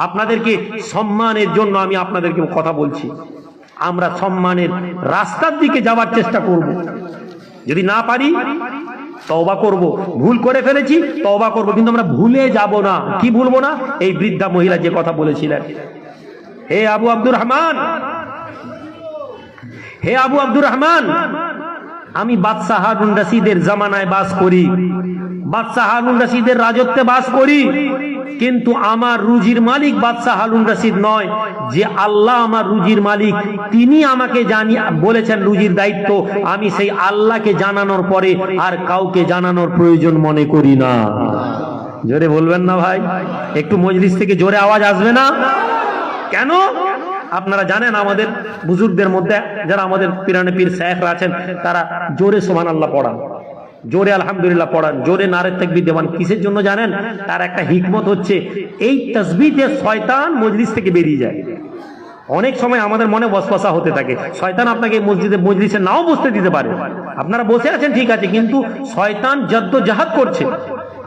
আপনাদেরকে সম্মানের জন্য আমি আপনাদেরকে কথা বলছি। আমরা সম্মানের রাস্তার দিকে যাওয়ার চেষ্টা করব। যদি না পারি তওবা করব, ভুল করে ফেলেছি তওবা করব, কিন্তু আমরা ভুলে যাব না। কি ভুলবো না? এই বৃদ্ধা মহিলা যে কথা বলেছিলেন, হে আবু আব্দুর রহমান, হে আবু আব্দুর রহমান, আমি বাদশাহ হারুন রশিদের জামানায় বাস করি, বাদশাহ হারুন রশিদের রাজত্বে বাস করি, কিন্তু আমার রুজির মালিক বাদশাহ হারুন রশিদ নয়। যে আল্লাহ আমার রুজির মালিক, তিনি আমাকে বলেছেন রুজির দায়িত্ব, আমি সেই আল্লাহকে জানানোর পরে আর কাউকে জানানোর প্রয়োজন মনে করি না। জোরে বলবেন না ভাই? একটু মজলিস থেকে জোরে আওয়াজ আসবে না কেন? আপনারা জানেন আমাদের বুজুর্গদের মধ্যে যারা আমাদের পিরানে পীর শায়েখরা আছেন, তারা জোরে সুবহানাল্লাহ পড়ান, জোরে আলহামদুলিল্লাহ পড়ান, জোরে নারে তাকবীর দেওয়ান। কিসের জন্য জানেন? তার একটা হিকমত হচ্ছে, এই তাসবিহতে শয়তান মজলিস থেকে বেরিয়ে যায়। অনেক সময় আমাদের মনে ওয়াসওয়াসা হতে থাকে, শয়তান আপনাকে মজলিসে নাও বসতে দিতে পারে। আপনারা বসে আছেন ঠিক আছে, কিন্তু শয়তান জদ্দোজাহাদ করছে,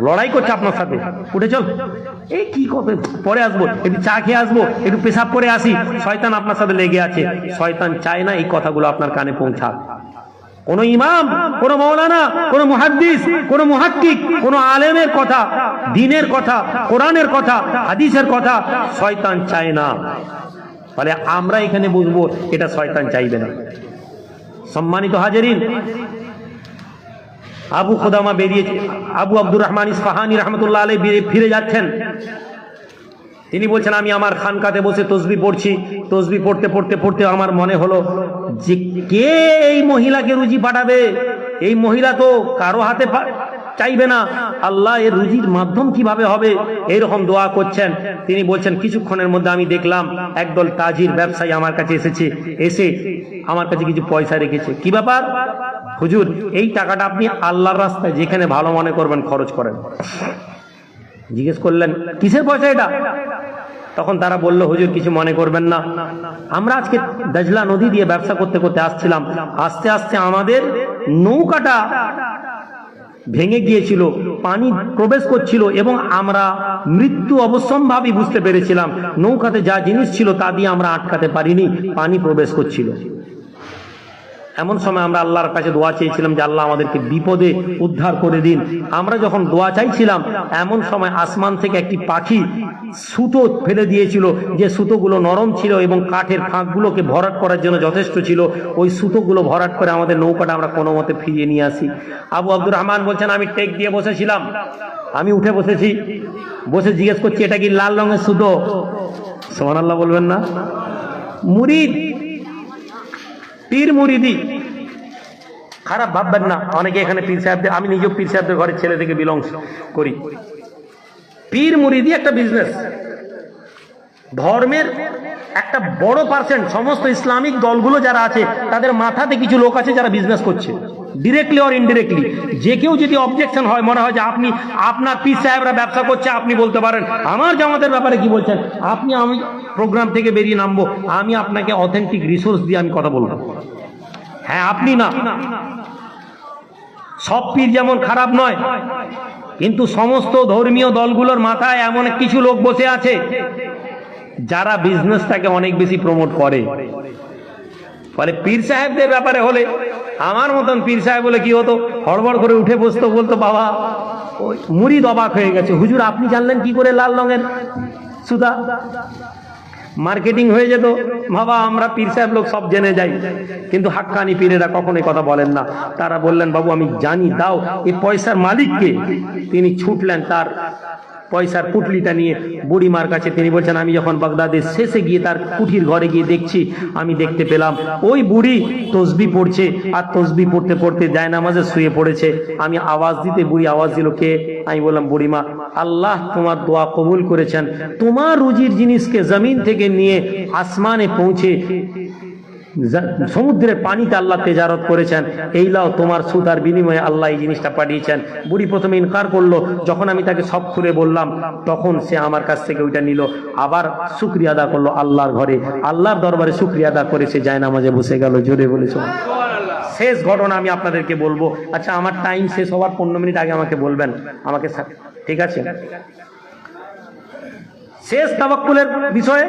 লড়াই করছে আপনার সাথে। উঠে চল, এই কি করবে, পরে আসবো, একটু চা খেয়ে আসবো, একটু পেশাব করে আসি। শয়তান আপনার সাথে লেগে আছে। শয়তান চায় না এই কথাগুলো আপনার কানে পৌঁছাক। কোন ইমাম, কোন মাওলানা, কোন মুহাদ্দিস, কোন মুহাক্কিক, কোন আলেমের কথা, দ্বীনের কথা, কোরআনের কথা, হাদিসের কথা শয়তান চায় না। ফলে আমরা এখানে বুঝবো এটা শয়তান চাইবে না। সম্মানিত হাজিরিন, আবু খুদামা বেরিয়েছে, আবু আব্দুর রহমান ইসফাহানি রহমতুল্লাহ আলাইহি ফিরে যাচ্ছেন। তিনি বলছেন আমি আমার খানকাতে বসে তসবিহ পড়ছি, তসবিহ পড়তে পড়তে পড়তে আমার মনে হলো যে কে এই মহিলাকে রুজি পাঠাবে। এই মহিলা তো কারো হাতে চাইবে না, আল্লাহ এর রুজির মাধ্যম কিভাবে হবে, এইরকম দোয়া করছেন। তিনি বলছেন কিছুক্ষণের মধ্যে আমি দেখলাম একদল তাজির ব্যবসায়ী আমার কাছে এসেছে, এসে আমার কাছে কিছু পয়সা রেখেছে। কি ব্যাপার? হুজুর, এই টাকাটা আপনি আল্লাহর রাস্তায় যেখানে ভালো মনে করবেন খরচ করেন। জিজ্ঞেস করলেন কিসের পয়সা এটা? তখন তারা বলল হুজুর কিছু মনে করবেন না, আমরা আজকে দাজলা নদী দিয়ে ব্যবসা করতে করতে আসছিলাম, আস্তে আস্তে আমাদের নৌকাটা ভেঙে গিয়েছিল, পানি প্রবেশ করছিল এবং আমরা মৃত্যু অবশ্যম্ভাবী বুঝতে পেরেছিলাম। নৌকাতে যা জিনিস ছিল তা দিয়ে আমরা আটকাতে পারিনি, পানি প্রবেশ করছিল। এমন সময় আমরা আল্লাহর কাছে দোয়া চেয়েছিলাম যে আল্লাহ আমাদেরকে বিপদে উদ্ধার করে দিন। আমরা যখন দোয়া চাইছিলাম এমন সময় আসমান থেকে একটি পাখি সুতো ফেলে দিয়েছিল, যে সুতোগুলো নরম ছিল এবং কাঠের ফাঁকগুলোকে ভরাট করার জন্য যথেষ্ট ছিল। ওই সুতোগুলো ভরাট করে আমাদের নৌকাটা আমরা কোনো মতে ফিরিয়ে নিয়ে আসি। আবু আব্দুর রহমান বলছেন, আমি টেক দিয়ে বসেছিলাম, আমি উঠে বসেছি, বসে জিজ্ঞেস করছি এটা কি লাল রঙের সুতো? সুবহানাল্লাহ বলবেন না? মুরিদ, পীর মুরিদি, খারাপ ভাববেন না। অনেকে এখানে পীর সাহেবদের, আমি নিজেও পীর সাহেবদের ঘরের ছেলে থেকে বিলংস করি। পীর মুরিদি একটা বিজনেস, ধর্মের একটা বড় পার্সেন্ট সমস্ত ইসলামিক দলগুলো যারা আছে তাদের মাথাতে কিছু লোক আছে যারা বিজনেস করছে, ডিরেক্টলি অর ইনডিরেক্টলি। যে কেউ যদি অবজেকশন হয়, মনে হয় যে আপনি, আপনার পীর সাহেবরা ব্যবসা করছে, আপনি বলতে পারেন আমার জামাতের ব্যাপারে কি বলছেন, আপনি, আমি প্রোগ্রাম থেকে বেরিয়ে নামবো, আমি আপনাকে অথেন্টিক রিসোর্স দিয়ে আমি কথা বলবো। হ্যাঁ, আপনি না, সব পীর যেমন খারাপ নয়, কিন্তু সমস্ত ধর্মীয় দলগুলোর মাথায় এমন কিছু লোক বসে আছে যারা বিজনেসটাকে অনেক বেশি প্রমোট করে। ফলে পীর সাহেবদের ব্যাপারে হলে, আমার মতন পীর সাহেব বলে কি হতো, হড়বড় করে উঠে বসতো, বলতো বাবা, ওই মুরিদ অবাক হয়ে গেছে, হুজুর আপনি জানলেন কি করে লাল রঙের সুতা? মার্কেটিং হয়ে যেত, বাবা আমরা পীর সাহেব লোক সব জেনে যাই, কিন্তু হাক্কানি পীরেরা কখনোই কথা বলেন না। তারা বললেন বাবু আমি জানি, দাও। এই পয়সার মালিককে, তিনি ছুটলেন তার পয়সার পুটলিটা নিয়ে বুড়িমার কাছে। তিনি বলছেন, আমি যখন বাগদাদের শেষে গিয়ে তার কুঠির ঘরে গিয়ে দেখছি, আমি দেখতে পেলাম ওই বুড়ি তসবি পড়ছে, আর তসবি পড়তে পড়তে জায়নামাজে শুয়ে পড়েছে। আমি আওয়াজ দিতে, বুড়ি আওয়াজ দিল, কে? আমি বললাম বুড়িমা, আল্লাহ তোমার দোয়া কবুল করেছেন, তোমার রুজির জিনিসকে জমিন থেকে নিয়ে আসমানে পৌঁছে সমুদ্রের পানিতে আল্লাহ তেজারত করেছেন, এই লাও তোমার সুতার বিনিময়ে আল্লাহ এই জিনিসটা পাঠিয়েছেন। বুড়ি প্রথমে ইনকার করলো, যখন আমি তাকে সব খুলে বললাম তখন সে আমার কাছ থেকে ওইটা নিল, আবার শুকরিয়া আদা করলো আল্লাহর ঘরে, আল্লাহর দরবারে শুকরিয়া আদা করে সে জায়নামাজে বসে গেল। জোরে বলেছ। শেষ ঘটনা আমি আপনাদেরকে বলবো। আচ্ছা, আমার টাইম শেষ হওয়ার 15 মিনিট আগে আমাকে বলবেন, আমাকে, ঠিক আছে? শেষ তাওয়াক্কুলের বিষয়ে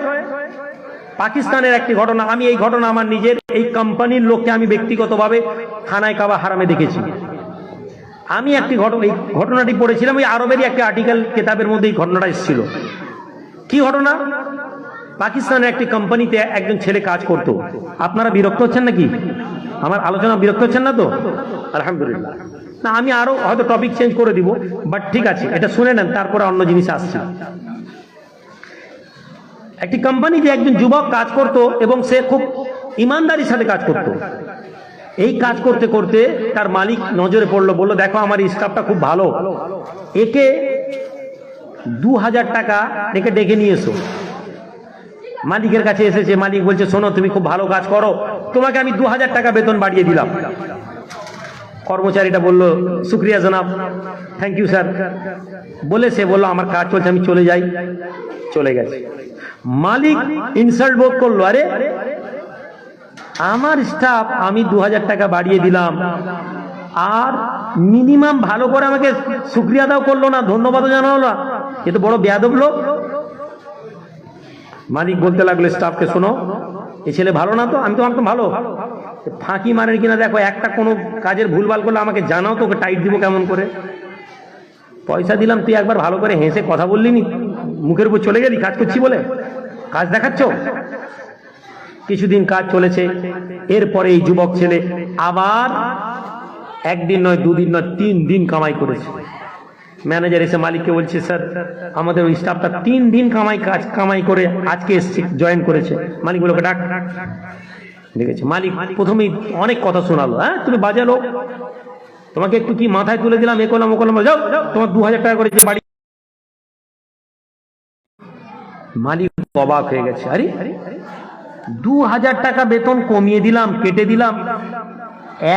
পাকিস্তানের একটি ঘটনা। আমি এই ঘটনা আমার নিজের এই কোম্পানির লোককে আমি ব্যক্তিগতভাবে খানায় কাবা হারামে দেখেছি। আমি একটি এই ঘটনাটি পড়েছিলাম, ওই আরবেরই একটা আর্টিকেল কিতাবের মধ্যে এই ঘটনাটা এসেছিল। কি ঘটনা? পাকিস্তানের একটি কোম্পানিতে একজন ছেলে কাজ করত। আপনারা বিরক্ত হচ্ছেন নাকি? আমার আলোচনা বিরক্ত হচ্ছেন না তো? আলহামদুলিল্লাহ। না, আমি আরো হয়তো টপিক চেঞ্জ করে দিব, বাট ঠিক আছে, এটা শুনে নেন, তারপরে অন্য জিনিস আসছে। একটি কোম্পানিতে একজন যুবক কাজ করত এবং সে খুব ইমানদারির সাথে কাজ করত। এই কাজ করতে করতে তার মালিক নজরে পড়লো, বললো দেখো আমার স্টাফটা খুব ভালো, একে 2000 টাকা একে ডেকে নিয়ে এসো। মালিকের কাছে এসেছে, মালিক বলছে শোনো তুমি খুব ভালো কাজ করো, তোমাকে আমি 2000 টাকা বেতন বাড়িয়ে দিলাম। কর্মচারীটা বলল শুক্রিয়া জনাব, থ্যাংক ইউ স্যার। বলে সে বললো আমার কাজ চলছে, আমি চলে যাই। চলে গেছে। মালিক ইনসাল্ট বোধ করলো, আরে আমার স্টাফ আমি 2000 টাকা বাড়িয়ে দিলাম, আর মিনিমাম ভালো করে আমাকে শুক্রিয়া দাও করলো না, ধন্যবাদও জানালো না, এ তো বড় বেয়াদব লোক। মালিক বলতে লাগলো স্টাফকে, শোনো এই ছেলে ভালো না তো? আমি তো ভালো, ফাঁকি মারেন কিনা দেখো, একটা কোনো কাজের ভুলভাল করলে আমাকে জানাও, তোকে টাইট দিব কেমন করে। পয়সা দিলাম, তুই একবার ভালো করে হেসে কথা বললি নি, মুখের উপর চলে গেলি কাজ করছি বলে, কাজ দেখাচ্ছ। কিছুদিন কাজ চলেছে, এরপরে এই যুবক ছেলে আবার একদিন নয়, দুদিন নয়, 3 দিন কামাই করেছে। ম্যানেজার এসে মালিককে বলছে, স্যার আমাদের ওই স্টাফটা 3 দিন কামাই করে আজকে এসছে, জয়েন করেছে। মালিক বলে ডাক। দেখেছে মালিক প্রথমেই অনেক কথা শোনালো, হ্যাঁ তুমি বাজে লোক, তোমাকে একটু কি মাথায় তুলে দিলাম, এ করলাম ও করলাম, যাও তোমার 2000 টাকা করে যে বাড়ি। মালিক অবাক হয়ে গেছে, আরে 2000 টাকা বেতন কমিয়ে দিলাম, কেটে দিলাম,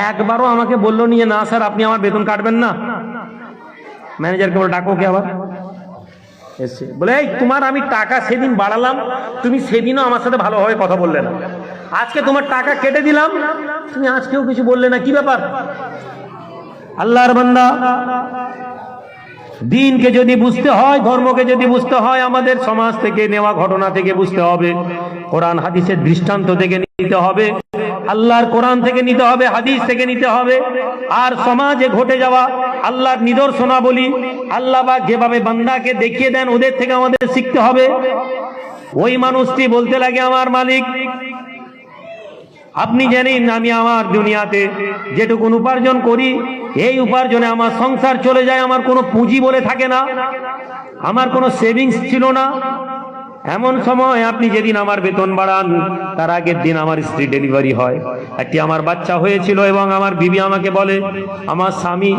একবারও আমাকে বললো নিয়ে না স্যার আপনি আমার বেতন কাটবেন না। ম্যানেজারকে বলে ডাকো কে আবার এসে, বলে এই তোমার আমি টাকা সেদিন বাড়ালাম, তুমি সেদিনও আমার সাথে ভালোভাবে কথা বললে না, আজকে তোমার টাকা কেটে দিলাম, তুমি আজকেও কিছু বললে না, কি ব্যাপার? আল্লাহর বান্দা, দিনকে যদি বুঝতে হয়, ধর্মকে যদি বুঝতে হয়, আমাদের সমাজ থেকে নেওয়া ঘটনা থেকে বুঝতে হবে, কোরআন হাদিসের দৃষ্টান্ত থেকে নিতে হবে। আল্লাহর কোরআন থেকে নিতে হবে, হাদিস থেকে নিতে হবে। আর সমাজে ঘটে যাওয়া আল্লাহর নিদর্শনাবলী, আল্লাহ পাক যেভাবে বান্দাকে দেখিয়ে দেন ওদের থেকে আমাদের শিখতে হবে। ওই মানুষটি বলতে লাগে, আমার মালিক আপনি জানেন আমি আমার দুনিয়াতে যেটুকুন উপার্জন করি, এই উপার্জনে আমার সংসার চলে যায়, আমার কোনো পুঁজি বলে থাকে না, আমার কোনো সেভিংস ছিল না। এমন সময় আপনি যেদিন আমার বেতন বাড়ান তার আগের দিন আমার স্ত্রী ডেলিভারি হয়, একটি আমার বাচ্চা হয়েছিল, এবং আমার বিবি আমাকে বলে, আমার স্বামী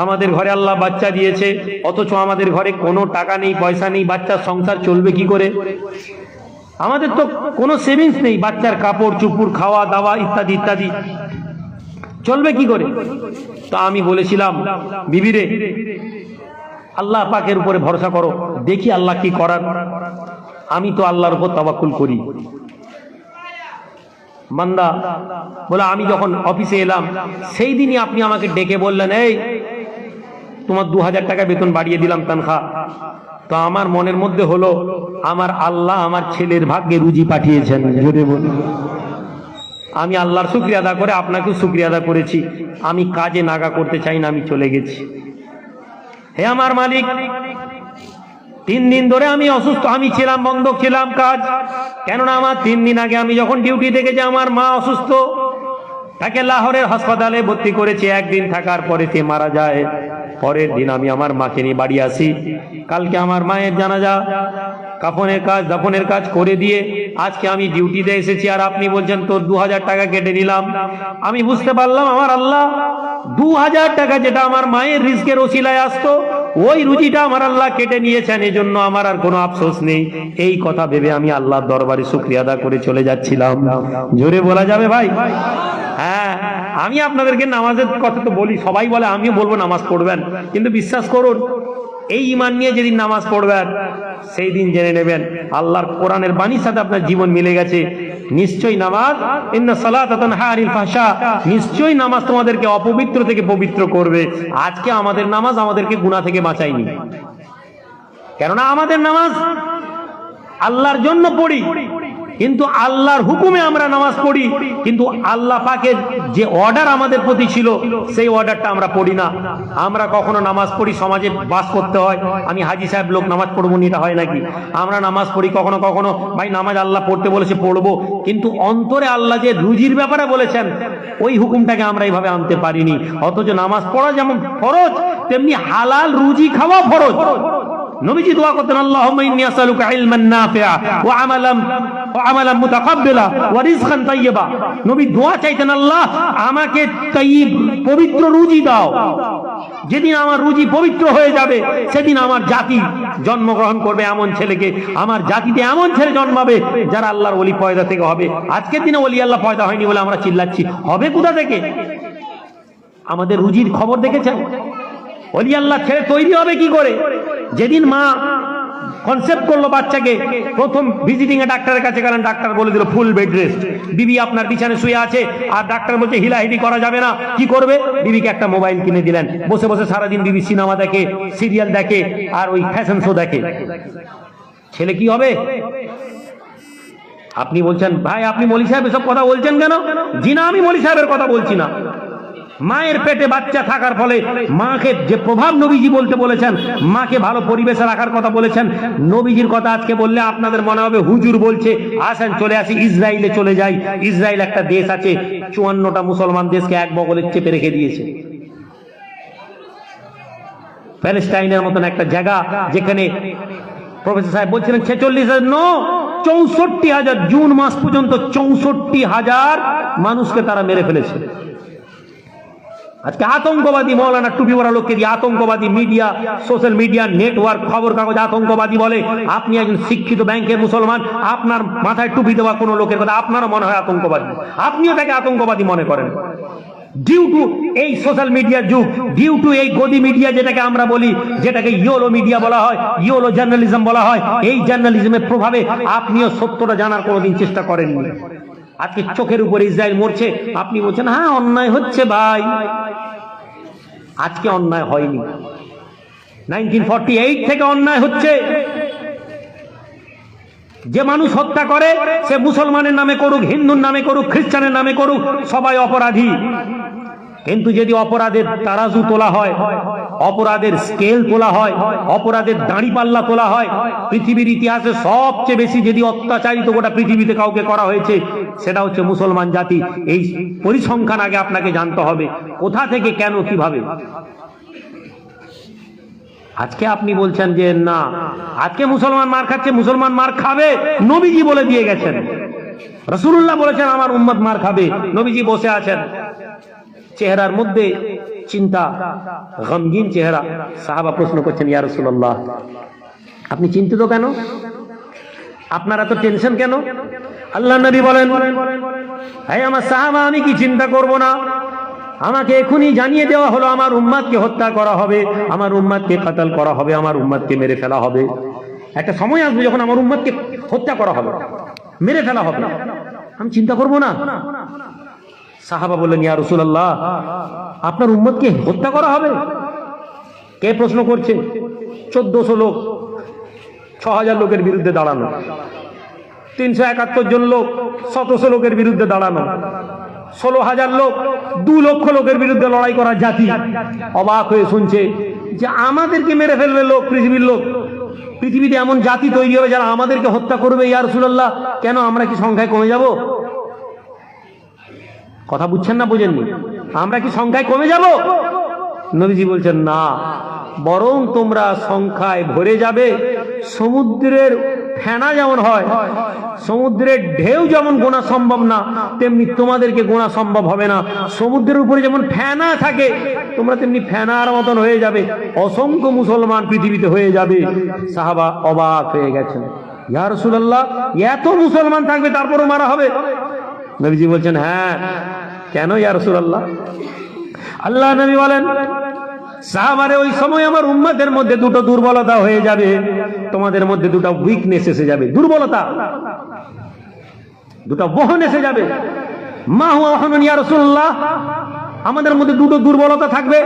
আমাদের ঘরে আল্লাহ বাচ্চা দিয়েছে, অথচ আমাদের ঘরে কোনো টাকা নেই, পয়সা নেই, বাচ্চার সংসার চলবে কি করে? আমাদের তো কোনো সেভিংস নেই, বাচ্চার কাপড় চুপুর, খাওয়া দাওয়া ইত্যাদি ইত্যাদি চলবে কি করে? তা আমি বলেছিলাম, বিবিরে আল্লাহ পাকের উপরে ভরসা করো, দেখি আল্লাহ কি করার, আমি তো আল্লাহর উপর তাওয়াক্কুল করি। বান্দা বলে, আমি যখন অফিসে এলাম সেই দিনই আপনি আমাকে ডেকে বললেন, এই তোমার 2000 টাকা বেতন বাড়িয়ে দিলাম তানখা। তো আমার মনের মধ্যে হলো, আমার আল্লাহ আমার ছেলের ভাগ্যে রুজি পাঠিয়েছেন। আমি আল্লাহর শুকরিয়া আদা করে আপনাকেও শুকরিয়া আদা করেছি, আমি কাজে নাগা করতে চাই না, আমি চলে গেছি। হে আমার মালিক, 3 দিন ধরে আমি অসুস্থ, আমি ছিলাম, বন্ধ ছিলাম কাজ, কেননা আমার 3 দিন আগে আমি যখন ডিউটি থেকে যে আমার মা অসুস্থ, তাকে লাহোরের হাসপাতালে ভর্তি করেছে। 1 দিন থাকার পরে সে মারা যায়। পরের দিন আমি আমার মাকে নিয়ে বাড়ি আসি। কালকে আমার মায়ের জানাজা, কাফনের কাজ, দাফনের কাজ করে দিয়ে আজকে আমি ডিউটিতে এসেছি, আর আপনি বলছেন তোর 2000 টাকা কেটে নিলাম। আমি বুঝতে পারলাম আমার আল্লাহ 2000 টাকা যেটা আমার মায়ের রিজকের ওসিলায় আসতো, ওই রুজিটা আমার আল্লাহ কেটে নিয়েছেন, এজন্য আমার আর কোনো আফসোস নেই। এই কথা ভেবে আমি আল্লাহর দরবারে শুকরিয়া আদা করে চলে যাচ্ছিলাম। জোরে বলা যাবে ভাই? হ্যাঁ, আমি আপনাদেরকে নামাজের কথা তো বলি, সবাই বলে, আমিও বলবো নামাজ পড়বেন, কিন্তু বিশ্বাস করুন এই ঈমান নিয়ে যেদিন নামাজ পড়বেন সেই দিন জেনে নেবেন আল্লাহর কোরআনের বাণীর সাথে আপনার জীবন মিলে গেছে। নিশ্চয়ই নামাজ, ইন্না সালাতা তানহা আনিল ফাহশা, নিশ্চয়ই নামাজ তোমাদেরকে অপবিত্র থেকে পবিত্র করবে। আজকে আমাদের নামাজ আমাদেরকে গুনাহ থেকে বাঁচায়নি, কেননা আমাদের নামাজ আল্লাহর জন্য পড়ি, কিন্তু আল্লাহর হুকুমে আমরা নামাজ পড়ি, কিন্তু আল্লাহ পাকের যে অর্ডার আমাদের প্রতি ছিল সেই অর্ডারটা আমরা পড়ি না। আমরা কখনো নামাজ পড়ি সমাজে বাস করতে হয়, আমি হাজি সাহেব লোক নামাজ পড়বো নি, এটা হয় নাকি? আমরা নামাজ পড়ি কখনো কখনো, ভাই নামাজ আল্লাহ পড়তে বলেছে পড়বো, কিন্তু অন্তরে আল্লাহ যে রুজির ব্যাপারে বলেছেন ওই হুকুমটাকে আমরা এইভাবে আনতে পারিনি। অথচ নামাজ পড়া যেমন ফরজ, তেমনি হালাল রুজি খাওয়া ফরজ। নবীজি দোয়া করতেন, আল্লাহুম্মা ইন্নী আসআলুকা ইলমান নাফিআ ওয়া আমালান মুতাকাব্বালা ওয়া রিজকান তাইয়্যিবা। নবী দোয়া চাইতেন, আল্লাহ আমাকে তাইয়্যিব পবিত্র রুজি দাও। যেদিন আমার রুজি পবিত্র হয়ে যাবে সেদিন আমার জাতি জন্মগ্রহণ করবে এমন ছেলেকে, আমার জাতিতে এমন ছেলে জন্মাবে যারা আল্লাহর ওলি পয়দা থেকে হবে। আজকের দিনে ওলি আল্লাহ পয়দা হয়নি বলে আমরা চিল্লাচ্ছি, হবে কোথা থেকে? আমাদের রুজির খবর দেখেছেন? ওলি আল্লাহ ছেলে তৈরি হবে কি করে? যেদিন মা কনসেপ্ট করলো বাচ্চাকে, প্রথম ভিজিটিং এ ডাক্তারের কাছে গেলেন, ডাক্তার বলে দিল ফুল বেড রেস্ট, বিবি আপনার বিছানায় শুয়ে আছে, আর ডাক্তার বলছে হিলাহিলি করা যাবে না, কি করবে? বিবিকে একটা মোবাইল কিনে দিলেন, বসে বসে সারাদিন বিবি সিনেমা দেখে, সিরিয়াল দেখে, আর ওই ফ্যাশন শো দেখে। ছেলে কি হবে? আপনি বলছেন, ভাই আপনি মৌলী সাহেব এসব কথা বলছেন কেন? জি না, আমি মৌলী সাহেবের কথা বলছি না। মায়ের পেটে বাচ্চা থাকার ফলে মাকে যে প্রভাব নবীজি বলতে বলেছেন, মাকে ভালো পরিবেশে রাখার কথা বলেছেন। নবীজির কথা আজকে বললে আপনাদের মনে হবে হুজুর বলছে, আসেন চলে আসি ইসরায়েলে চলে যাই। ইসরায়েল একটা দেশ আছে, 54টা মুসলমান দেশকে এক বগলে চেপে রেখে দিয়েছে। প্যালেস্টাইনের মতন একটা জায়গা, যেখানে প্রফেসর সাহেব বলছিলেন 64,000 জুন মাস পর্যন্ত 64,000 মানুষকে তারা মেরে ফেলেছে। আজকে আতঙ্কবাদী মৌলানা টুপিওয়ালা লোককে দিয়ে আতঙ্কবাদী, মিডিয়া, সোশ্যাল মিডিয়া, নেটওয়ার্ক, খবর কাগজ আতঙ্কবাদী বলে। আপনি একজন শিক্ষিত ব্যাংকের মুসলমান, আপনার মাথায় টুপি দেওয়া কোনো লোকের কথা আপনারও মনে হয় আতঙ্কবাদী, আপনিও তাকে আতঙ্কবাদী মনে করেন। ডিউ টু এই সোশ্যাল মিডিয়ার যুগ, ডিউ টু এই গদি মিডিয়া যেটাকে আমরা বলি, যেটাকে ইয়োলো মিডিয়া বলা হয়, ইয়োলো জার্নালিজম বলা হয়, এই জার্নালিজমের প্রভাবে আপনিও সত্যটা জানার কোনোদিন চেষ্টা করেননি। আজকে চোখের উপরে ইসরায়েল মরছে, আপনি বলছেন হ্যাঁ অন্যায় হচ্ছে। ভাই আজকে অন্যায় হয়নি, 1948 থেকে অন্যায় হচ্ছে। যে মানুষ হত্যা করে সে মুসলমানের নামে করুক, হিন্দুর নামে করুক, খ্রিস্টানের নামে করুক, সবাই অপরাধী। কিন্তু যদি অপরাধের তারাজু তোলা হয়, অপরাধের স্কেল তোলা হয়, অপরাধের দাঁড়িপাল্লা তোলা হয়, পৃথিবীর ইতিহাসে সবচেয়ে বেশি যদি অত্যাচারিত গোটা পৃথিবীতে কাউকে করা হয়েছে সেটা হচ্ছে মুসলমান জাতি। এই পরিসংখ্যান আগে আপনাকে জানতে হবে, কোথা থেকে, কেন, কিভাবে। আজকে আপনি বলছেন যে না, আজকে মুসলমান মার খাচ্ছে, মুসলমান মার খাবে, নবীজি বলে দিয়ে গেছেন, রাসূলুল্লাহ বলেছেন আমার উম্মত মার খাবে। নবীজি বসে আছেন, চেহারার মধ্যে চিন্তা, গমগিন চেহারা। সাহাবা প্রশ্ন করছেন, ইয়া রাসূলুল্লাহ আপনি চিন্তিত কেন, আপনারা তো টেনশন কেন? আল্লাহ নবী বলেন, হে আমার সাহাবা আমি কি চিন্তা করব না? আমাকে এখনই জানিয়ে দেওয়া হলো আমার উম্মতকে হত্যা করা হবে, আমার উম্মতকে কতল করা হবে, আমার উম্মতকে মেরে ফেলা হবে। একটা সময় আসবে যখন আমার উম্মতকে হত্যা করা হবে, মেরে ফেলা হবে, আমি চিন্তা করব না? সাহাবা বললেন, ইয়া রাসূলুল্লাহ আপনার উম্মতকে হত্যা করা হবে? কে প্রশ্ন করছে? 1400 লোক 6000 লোকের বিরুদ্ধে দাঁড়ানো, 371 জন লোক 1700 লোকের বিরুদ্ধে দাঁড়ানো, 16,000 লোক 2 লক্ষ লোকের বিরুদ্ধে লড়াই করা জাতি অবাক হয়ে শুনছে যে আমাদেরকে মেরে ফেলবে লোক, পৃথিবীর লোক, পৃথিবীতে এমন জাতি তৈরি হবে যারা আমাদেরকে হত্যা করবে। ইয়া রাসূলুল্লাহ কেন, আমরা কি সংখ্যায় কমে যাব? কথা বুঝছেন না, বুঝেননি? আমরা কি সংখ্যায় কমে যাব? নবীজি বলছেন না, বরং তোমরা সংখ্যায় ভরে যাবে। সমুদ্রের ফেনা যেমন হয়, সমুদ্রের ঢেউ যেমন গোনা সম্ভব না, তেমনি তোমাদেরকে গোনা সম্ভব হবে না। সমুদ্রের উপরে যেমন ফেনা থাকে, তোমরা তেমনি ফেনার মতন হয়ে যাবে, অসংখ্য মুসলমান পৃথিবীতে হয়ে যাবে। সাহাবা অবাক হয়ে গেছেন, ইয়া রাসূলুল্লাহ এত মুসলমান থাকবে তারপরও মারা হবে? নবীজি বলছেন হ্যাঁ। কেন ইয়া রাসূলুল্লাহ? আল্লাহ নবী বলেন, সাহাবারে ওই সময় আমার উম্মতের মধ্যে দুটো দুর্বলতা হয়ে যাবে, তোমাদের মধ্যে দুটো উইকনেস এসে যাবে, দুর্বলতা, দুটো বহন এসে যাবে। মা হুয়া ওয়াহনুন ইয়া রাসূলুল্লাহ, আমাদের মধ্যে দুটো দুর্বলতা থাকবে,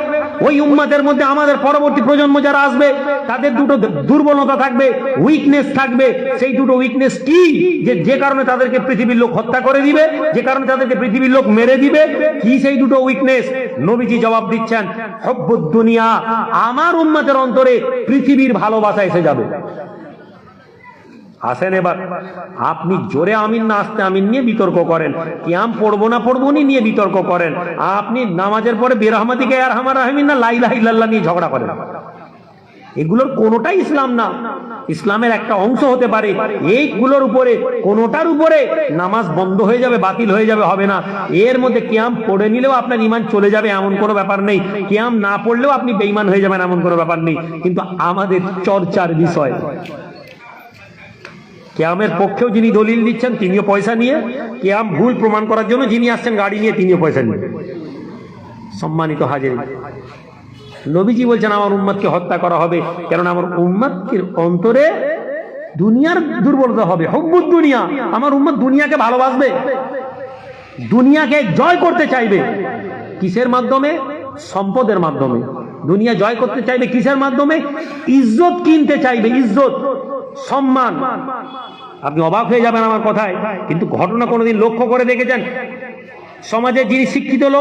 ওই উম্মতের মধ্যে আমাদের পরবর্তী প্রজন্ম যারা আসবে তাদের দুটো দুর্বলতা থাকবে, উইকনেস থাকবে। সেই দুটো উইকনেস কি? যে কারণে তাদেরকে পৃথিবীর লোক হত্যা করে দিবে, যে কারণে তাদেরকে পৃথিবীর লোক মেরে দিবে। কি সেই দুটো উইকনেস? নবীজি জবাব দিচ্ছেন, হুব্বুদ দুনিয়া, আমার উম্মতের অন্তরে পৃথিবীর ভালোবাসা এসে যাবে। আসেন এবার আপনি জোরে আমিন না আস্তে আমিন নিয়ে বিতর্ক করেন, কিয়াম পড়বো না পড়বো নি নিয়ে বিতর্ক করেন, আপনি নামাজের পরে বেরহমাতিকে আরহামার রাহিমিন না লা ইলাহা ইল্লাল্লাহ নিয়ে ঝগড়া করেন। এগুলোর কোনোটাই ইসলাম না। ইসলামের একটা অংশ হতে পারে, এইগুলোর উপরে কোনোটার উপরে নামাজ বন্ধ হয়ে যাবে, বাতিল হয়ে যাবে, হবে না। এর মধ্যে কিয়াম পড়ে নিলেও আপনার ঈমান চলে যাবে এমন কোনো ব্যাপার নেই, কিয়াম না পড়লেও আপনি বেঈমান হয়ে যাবেন এমন কোনো ব্যাপার নেই। কিন্তু আমাদের চর্চার বিষয়, কিয়ামের পক্ষেও যিনি দলিল দিচ্ছেন তিনিও পয়সা নিয়ে, কিয়াম ভুল প্রমাণ করার জন্য যিনি আসছেন গাড়ি নিয়ে তিনিও পয়সা নিয়ে। সম্মানিত হাজির, নবীজি বলছেন আমার উম্মতকে হত্যা করা হবে, কারণ আমার উম্মতের অন্তরে দুনিয়ার দুর্বলতা হবে। হুব্বুদ দুনিয়া, আমার উম্মত দুনিয়াকে ভালোবাসবে, দুনিয়াকে জয় করতে চাইবে। কিসের মাধ্যমে? সম্পদের মাধ্যমে। দুনিয়া জয় করতে চাইবে কিসের মাধ্যমে? ইজ্জত কিনতে চাইবে, ইজ্জত, সম্মান। আপনি অবাক হয়ে যাবেন আমার কথায়, কিন্তু ঘটনা কোনোদিন লক্ষ্য করে দেখেছেন? সমাজে যিনি শিক্ষিত লোক